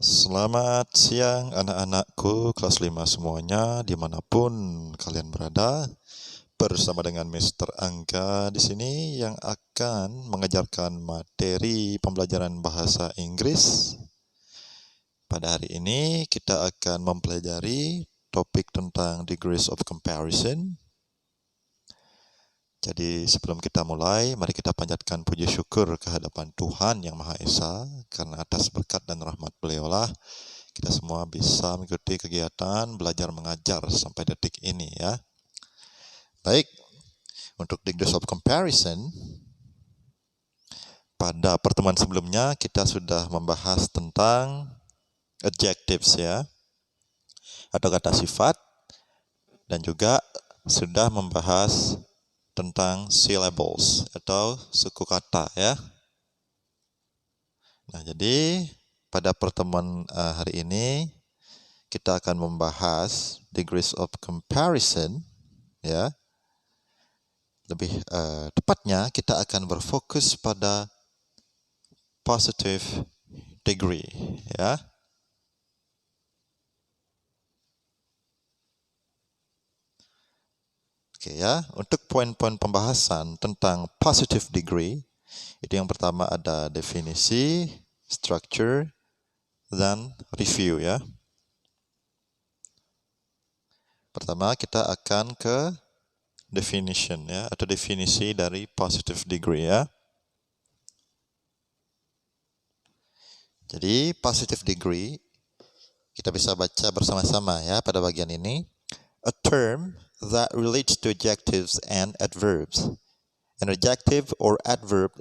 Selamat siang anak-anakku kelas 5 semuanya dimanapun kalian berada. Bersama dengan Mr. Angga di sini yang akan mengajarkan materi pembelajaran bahasa Inggris. Pada hari ini kita akan mempelajari topik tentang degrees of comparison. Jadi sebelum kita mulai, mari kita panjatkan puji syukur kehadapan Tuhan Yang Maha Esa, karena atas berkat dan rahmat beliaulah kita semua bisa mengikuti kegiatan belajar mengajar sampai detik ini ya. Baik, untuk degrees of comparison, pada pertemuan sebelumnya kita sudah membahas tentang adjectives ya, atau kata sifat, dan juga sudah membahas tentang syllables atau suku kata ya. Nah, jadi pada pertemuan hari ini kita akan membahas degrees of comparison ya. Lebih tepatnya kita akan berfokus pada positive degree ya. Oke ya, untuk poin-poin pembahasan tentang positive degree, itu yang pertama ada definisi, structure, dan review ya. Pertama kita akan ke definition ya, atau definisi dari positive degree ya. Jadi positive degree kita bisa baca bersama-sama ya pada bagian ini. A term that relates to adjectives and adverbs. An adjective or adverb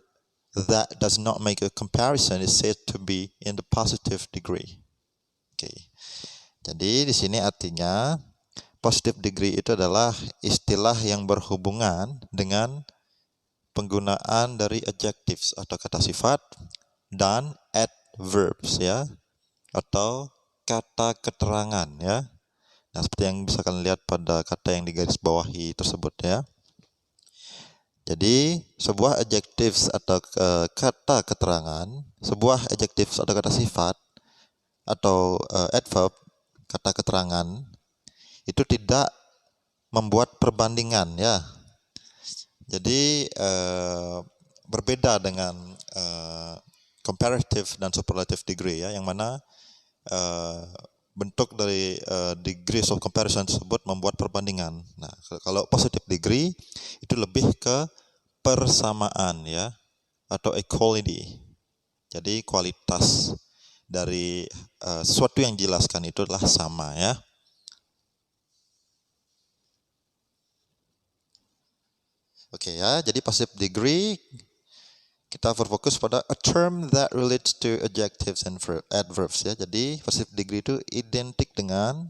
that does not make a comparison is said to be in the positive degree. Oke. Jadi di sini artinya positive degree itu adalah istilah yang berhubungan dengan penggunaan dari adjectives atau kata sifat dan adverbs ya, atau kata keterangan ya. Nah, seperti yang bisa kalian lihat pada kata yang digarisbawahi tersebut ya. Jadi, sebuah adjectives atau kata keterangan, sebuah adjectives atau kata sifat atau adverb, kata keterangan, itu tidak membuat perbandingan ya. Jadi, berbeda dengan comparative dan superlative degree ya, yang mana bentuk dari degrees of comparison tersebut membuat perbandingan. Nah, kalau positive degree itu lebih ke persamaan ya, atau equality. Jadi kualitas dari sesuatu yang dijelaskan itu adalah sama ya. Oke ya, jadi positive degree kita berfokus pada a term that relates to adjectives and adverbs ya. Jadi positive degree itu identik dengan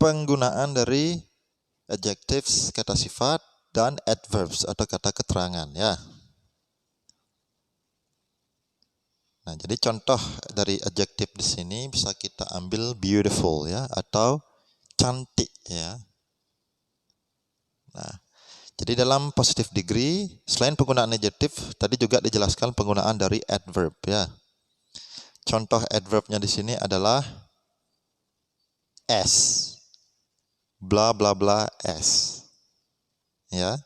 penggunaan dari adjectives, kata sifat, dan adverbs atau kata keterangan ya. Nah, jadi contoh dari adjective di sini bisa kita ambil beautiful ya, atau cantik ya. Nah, jadi dalam positive degree, selain penggunaan adjective, tadi juga dijelaskan penggunaan dari adverb ya. Contoh adverbnya di sini adalah as, bla bla bla as, ya.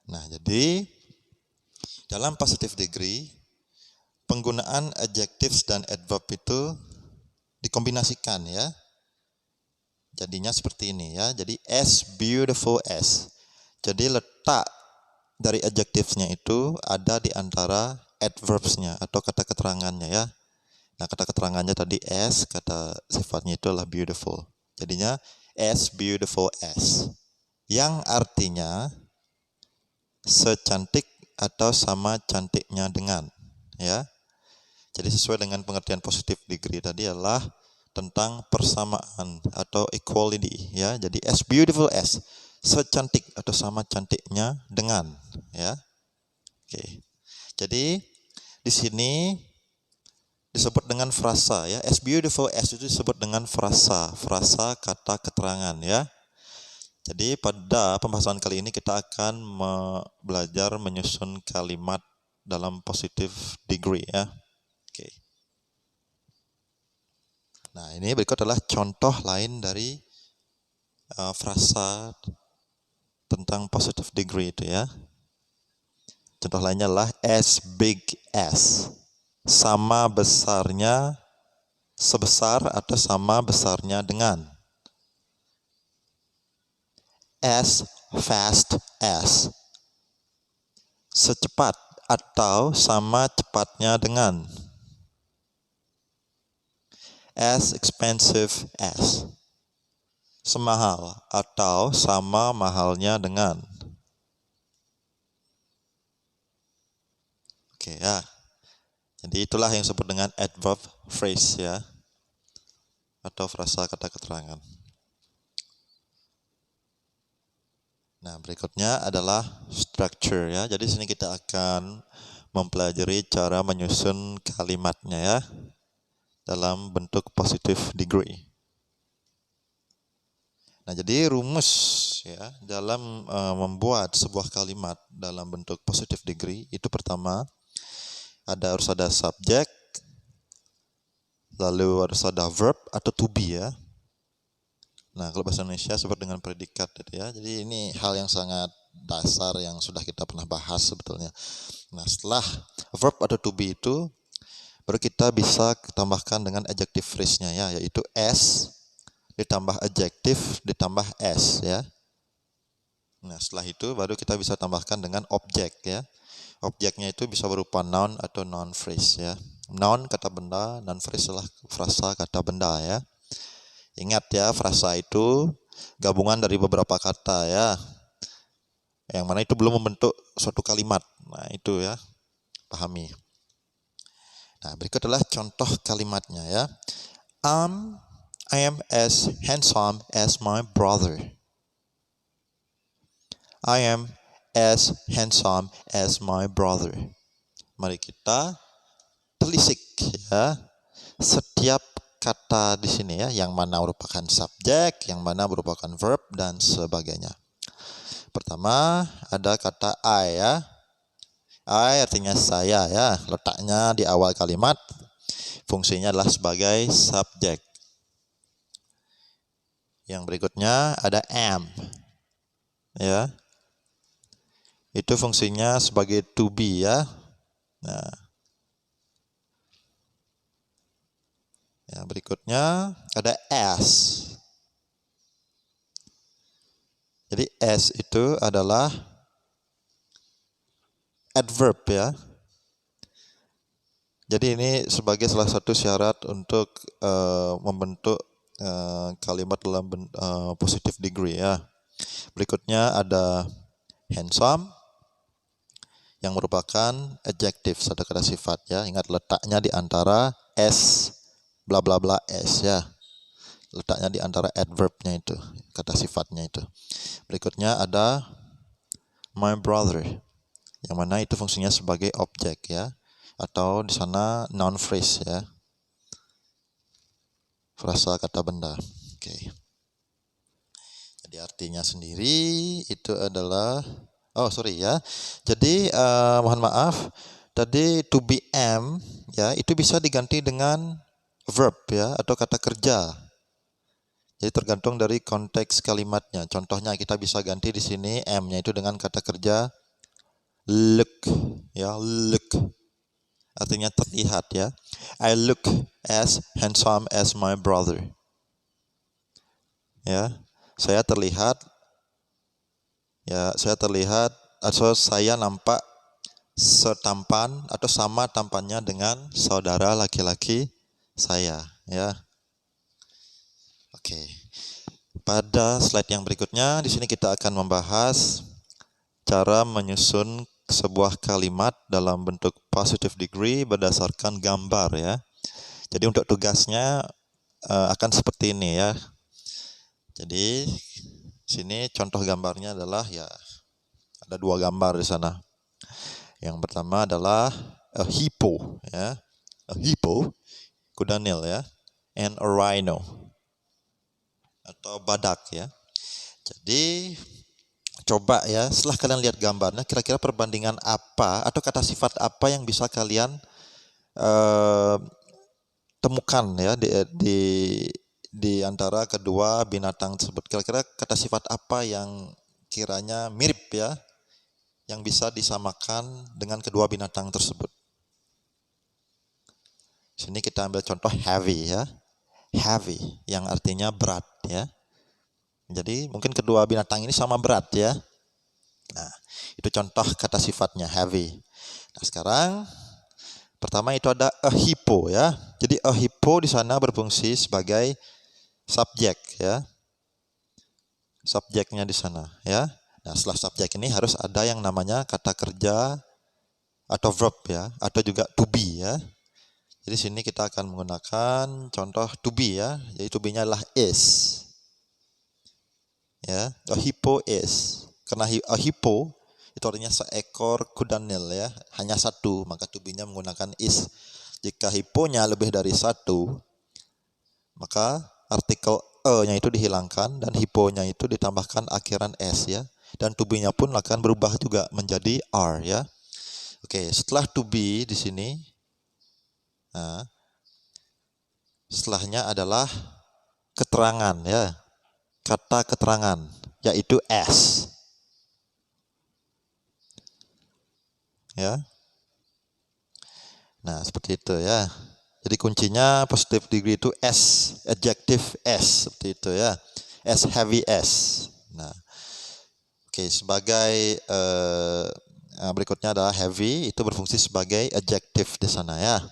Nah, jadi dalam positive degree, penggunaan adjectives dan adverb itu dikombinasikan ya. Jadinya seperti ini ya. Jadi as beautiful as. Jadi letak dari adjectives-nya itu ada di antara adverbs-nya atau kata keterangannya ya. Nah, kata keterangannya tadi as, kata sifatnya itu adalah beautiful. Jadinya as beautiful as. Yang artinya secantik atau sama cantiknya dengan ya. Jadi sesuai dengan pengertian positive degree tadi adalah tentang persamaan atau equality ya. Jadi as beautiful as, secantik atau sama cantiknya dengan ya. Oke. Jadi di sini disebut dengan frasa ya. As beautiful as itu disebut dengan frasa kata keterangan ya. Jadi pada pembahasan kali ini kita akan belajar menyusun kalimat dalam positive degree ya. Oke. Nah, ini berikut adalah contoh lain dari frasa tentang positive degree itu ya. Contoh lainnya adalah as big as. Sama besarnya, sebesar atau sama besarnya dengan. As fast as. Secepat atau sama cepatnya dengan. As expensive as. Semahal atau sama mahalnya dengan. Oke ya. Jadi itulah yang disebut dengan adverb phrase ya. Atau frasa kata keterangan. Nah, berikutnya adalah structure ya. Jadi di sini kita akan mempelajari cara menyusun kalimatnya ya. Dalam bentuk positive degree. Nah, jadi rumus ya dalam membuat sebuah kalimat dalam bentuk positive degree itu pertama harus ada subjek, lalu harus ada verb atau to be ya. Nah, kalau bahasa Indonesia sebut dengan predikat gitu ya. Jadi ini hal yang sangat dasar yang sudah kita pernah bahas sebetulnya. Nah, setelah verb atau to be itu baru kita bisa tambahkan dengan adjective phrase-nya ya, yaitu as ditambah adjektif ditambah s ya. Nah, setelah itu baru kita bisa tambahkan dengan objek ya. Objeknya itu bisa berupa noun atau noun phrase ya. Noun kata benda, noun phrase adalah frasa kata benda ya. Ingat ya, frasa itu gabungan dari beberapa kata ya. Yang mana itu belum membentuk suatu kalimat. Nah, itu ya. Pahami. Nah, berikut adalah contoh kalimatnya ya. I am as handsome as my brother. I am as handsome as my brother. Mari kita telisik ya. Setiap kata di sini ya, yang mana merupakan subjek, yang mana merupakan verb dan sebagainya. Pertama ada kata I ya. I artinya saya ya. Letaknya di awal kalimat. Fungsinya adalah sebagai subjek. Yang berikutnya ada am. Ya. Itu fungsinya sebagai to be ya. Nah. Yang berikutnya ada as. Jadi as itu adalah adverb ya. Jadi ini sebagai salah satu syarat untuk membentuk kalimat dalam positive degree ya. Berikutnya ada handsome yang merupakan adjektif atau kata sifat ya. Ingat letaknya di antara s bla bla bla s ya. Letaknya di antara adverbnya itu, kata sifatnya itu. Berikutnya ada my brother yang mana itu fungsinya sebagai objek ya, atau di sana noun phrase ya. Frasa kata benda. Oke. Jadi artinya sendiri itu adalah Jadi mohon maaf, tadi to be am ya itu bisa diganti dengan verb ya atau kata kerja. Jadi tergantung dari konteks kalimatnya. Contohnya kita bisa ganti di sini am-nya itu dengan kata kerja look ya, look. Artinya terlihat ya. I look as handsome as my brother. Ya, saya terlihat atau saya nampak setampan atau sama tampannya dengan saudara laki-laki saya ya. Oke. Pada slide yang berikutnya di sini kita akan membahas cara menyusun sebuah kalimat dalam bentuk positive degree berdasarkan gambar ya. Jadi untuk tugasnya akan seperti ini ya. Jadi sini contoh gambarnya adalah ya ada dua gambar di sana. Yang pertama adalah a hippo ya. A hippo, kuda nil ya, and a rhino atau badak ya. Jadi Coba ya, setelah kalian lihat gambarnya, kira-kira perbandingan apa atau kata sifat apa yang bisa kalian temukan ya di antara kedua binatang tersebut. Kira-kira kata sifat apa yang kiranya mirip ya, yang bisa disamakan dengan kedua binatang tersebut. Sini kita ambil contoh heavy ya. Heavy yang artinya berat ya. Jadi mungkin kedua binatang ini sama berat ya. Nah, itu contoh kata sifatnya heavy. Nah, sekarang pertama itu ada a hippo ya. Jadi a hippo di sana berfungsi sebagai subjek ya. Subjeknya di sana ya. Nah, setelah subjek ini harus ada yang namanya kata kerja atau verb ya, atau juga to be ya. Jadi sini kita akan menggunakan contoh to be ya. Jadi to be-nya adalah is. Ya, a hippo is. Karena a hippo itu artinya seekor kuda nil ya, hanya satu, maka to be-nya menggunakan is. Jika hipponya lebih dari satu, maka artikel e-nya itu dihilangkan dan hipponya itu ditambahkan akhiran s ya. Dan to be-nya pun akan berubah juga menjadi r ya. Oke, setelah to be di sini, nah, setelahnya adalah keterangan ya. Kata keterangan yaitu as. Ya. Nah, seperti itu ya. Jadi kuncinya positive degree itu as, adjective as, seperti itu ya. As heavy as. Nah, oke, sebagai berikutnya adalah heavy, itu berfungsi sebagai adjective di sana ya.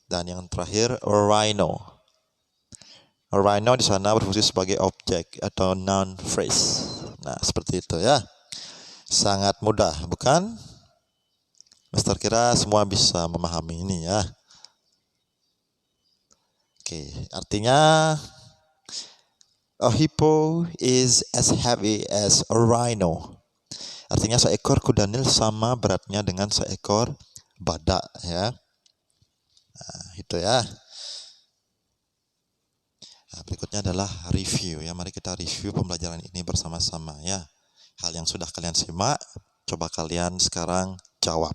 Dan yang terakhir rhino. Rhino di sana berfungsi sebagai objek atau noun phrase. Nah, seperti itu ya. Sangat mudah, bukan? Mister kira semua bisa memahami ini ya. Oke, artinya a hippo is as heavy as a rhino. Artinya seekor kuda nil sama beratnya dengan seekor badak ya. Nah, itu ya. Nah, berikutnya adalah review ya. Mari kita review pembelajaran ini bersama-sama ya. Hal yang sudah kalian simak, coba kalian sekarang jawab.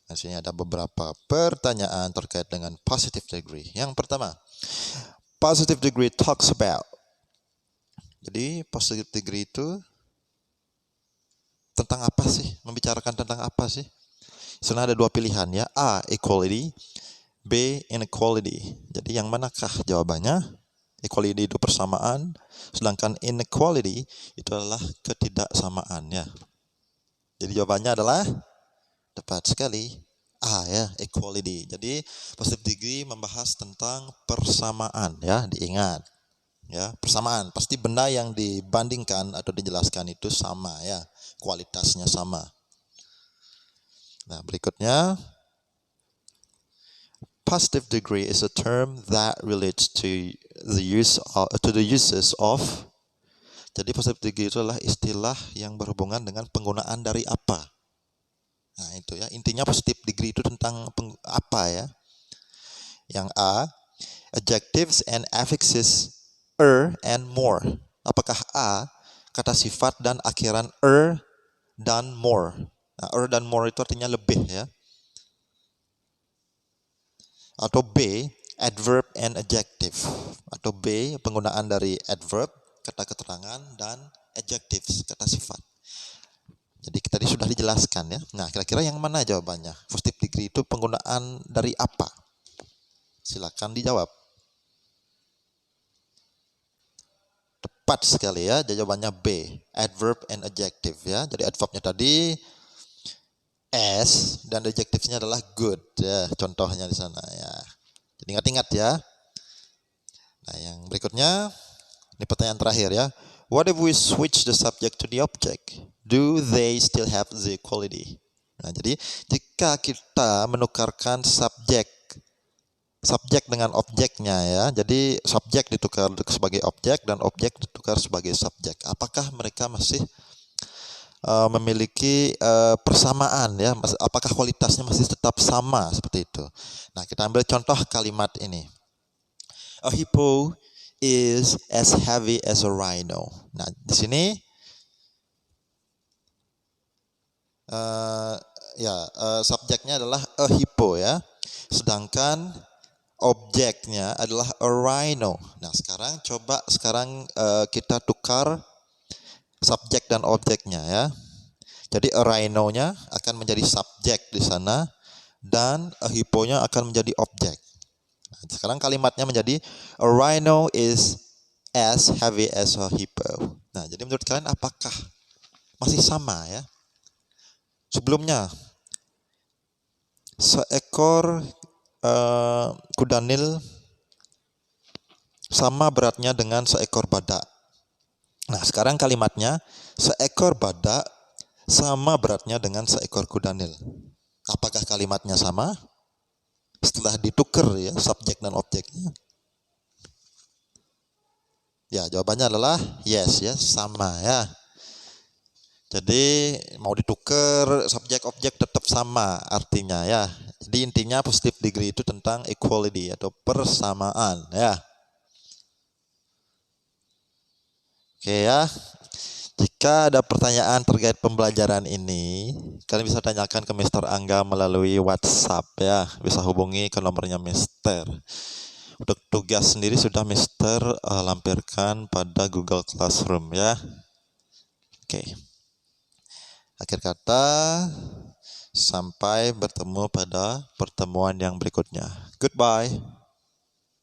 Di sini ada beberapa pertanyaan terkait dengan positive degree. Yang pertama, positive degree talks about. Jadi positive degree itu tentang apa sih? Membicarakan tentang apa sih? Sebenarnya ada dua pilihan ya. A, equality. B, inequality. Jadi yang manakah jawabannya? Equality itu persamaan. Sedangkan inequality itu adalah ketidaksamaan ya. Jadi jawabannya adalah tepat sekali. A ya, equality. Jadi positive degree membahas tentang persamaan ya, diingat. Ya, persamaan. Pasti benda yang dibandingkan atau dijelaskan itu sama ya, kualitasnya sama. Nah, berikutnya positive degree is a term that relates to the uses of. Jadi positive degree itu adalah istilah yang berhubungan dengan penggunaan dari apa. Nah, itu ya. Intinya positive degree itu tentang apa ya. Yang A, adjectives and affixes and more. Apakah A, kata sifat dan akhiran dan more. Nah, dan more itu artinya lebih ya. Atau B, adverb and adjective. Atau B, penggunaan dari adverb, kata keterangan, dan adjectives, kata sifat. Jadi tadi sudah dijelaskan ya. Nah, kira-kira yang mana jawabannya? Positive degree itu penggunaan dari apa? Silakan dijawab. Tepat sekali ya, jawabannya B, adverb and adjective ya. Jadi adverbnya tadi as dan adjectivenya adalah good ya. Contohnya di sana ya. Jadi ingat-ingat ya. Nah, yang berikutnya ini pertanyaan terakhir ya. What if we switch the subject to the object? Do they still have the equality? Nah, jadi jika kita menukarkan subjek dengan objeknya ya. Jadi subjek ditukar sebagai objek dan objek ditukar sebagai subjek. Apakah mereka masih memiliki persamaan ya? Apakah kualitasnya masih tetap sama seperti itu? Nah, kita ambil contoh kalimat ini. A hippo is as heavy as a rhino. Nah, di sini subjeknya adalah a hippo ya. Sedangkan objeknya adalah a rhino. Nah, sekarang kita tukar subjek dan objeknya ya. Jadi a rhino-nya akan menjadi subjek di sana dan a hippo-nya akan menjadi objek. Nah, sekarang kalimatnya menjadi a rhino is as heavy as a hippo. Nah, jadi menurut kalian apakah masih sama ya? Sebelumnya seekor kuda nil sama beratnya dengan seekor badak. Nah, sekarang kalimatnya seekor badak sama beratnya dengan seekor kuda nil. Apakah kalimatnya sama? Setelah ditukar ya subjek dan objeknya. Ya, jawabannya adalah yes ya, sama ya. Jadi mau ditukar subjek objek tetap sama artinya ya. Jadi intinya positive degree itu tentang equality atau persamaan ya. Oke ya. Jika ada pertanyaan terkait pembelajaran ini, kalian bisa tanyakan ke Mr. Angga melalui WhatsApp ya. Bisa hubungi ke nomornya Mr. Untuk tugas sendiri sudah Mr. Lampirkan pada Google Classroom ya. Oke. Akhir kata, sampai bertemu pada pertemuan yang berikutnya. Goodbye.